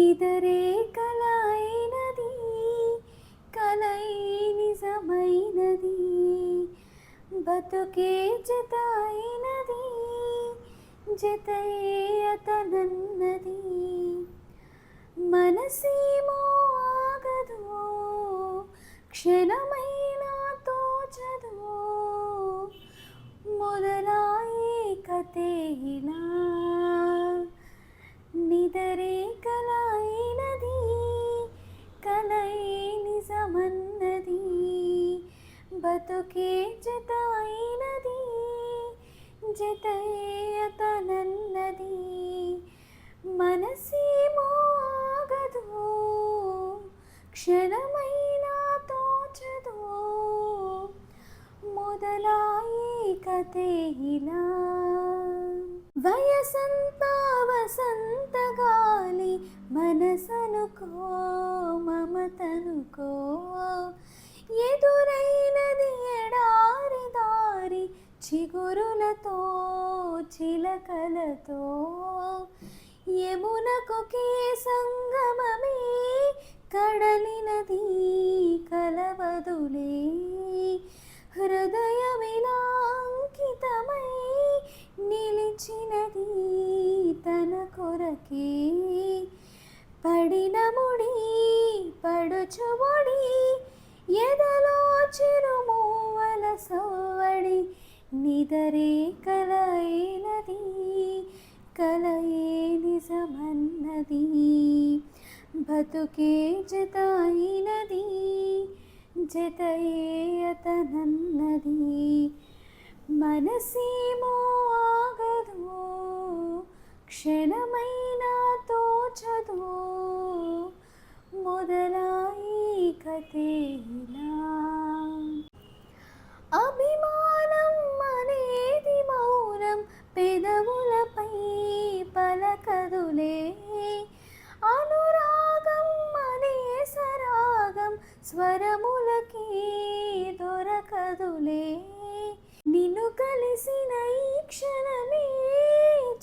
నిదరే కలైనది కలై నిజమైనది బతుకే జతైనది జతయే అతనన్నది మనసేమో ఆగదు క్షణమైనా తోచదు మొదలాయే కథే ఇలా నిదరే కలైనది కలై నిజమన్నది బతుకే జతైనది జతయే అతనన్నది మనసేమో ఆగదు క్షణమైనా తోచదు మొదలాయే కథే ఇలా వయసంతా వసంత గాలి మనసనుకో మమతనుకో ఎదురైనది ఎడారి దారి చిగురులతో చిలకలతో యమునకు కే సంగమమే కడలినది కలవదులే హృదయమిలా అంకితమై నిలిచినది తన కొరకే పడిన ముడి పడుచుబడి ఎదలో చిరుమూవల సోవడి నిదరే కలైనది కలయే నిజమన్నది బతుకే జతైనది జతయే అతనన్నది మనసేమో ఆగదు క్షణమైనా తోచదు మొదలాయి కథే ఇలా అభిమానం అనేది మౌనం పెదవులపై పలకదులే అనురాగం అనే సరాగం స్వరములకి దొరకదులే నిన్ను కలిసిన ఈ క్షణమే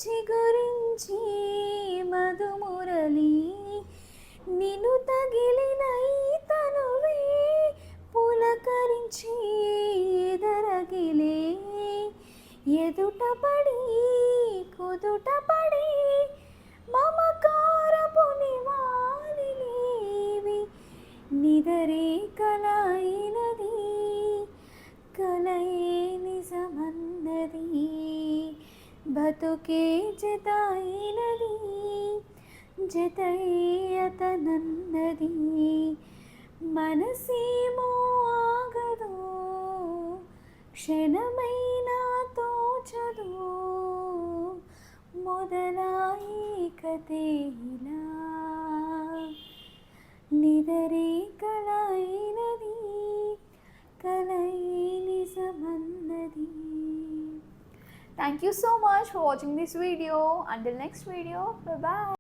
చిగురించి మధుమురళి నిన్ను తగిలిన ఈ తనువే పులకరించి ఎదరగిలే ఎదుటపడి కుదుటపడి మమకారపు నివాళిలేవి నిదరే కలైనది కలయే నిజమన్నది బతుకే జతైనది జతయే అతనన్నది మనసేమో ఆగదు క్షణమైనా తోచదు మొదలాయి కథే ఇలా నిదరే కలైనది Kalai నిజమన్నది. Thank you so much for watching this video. Until next video, bye bye.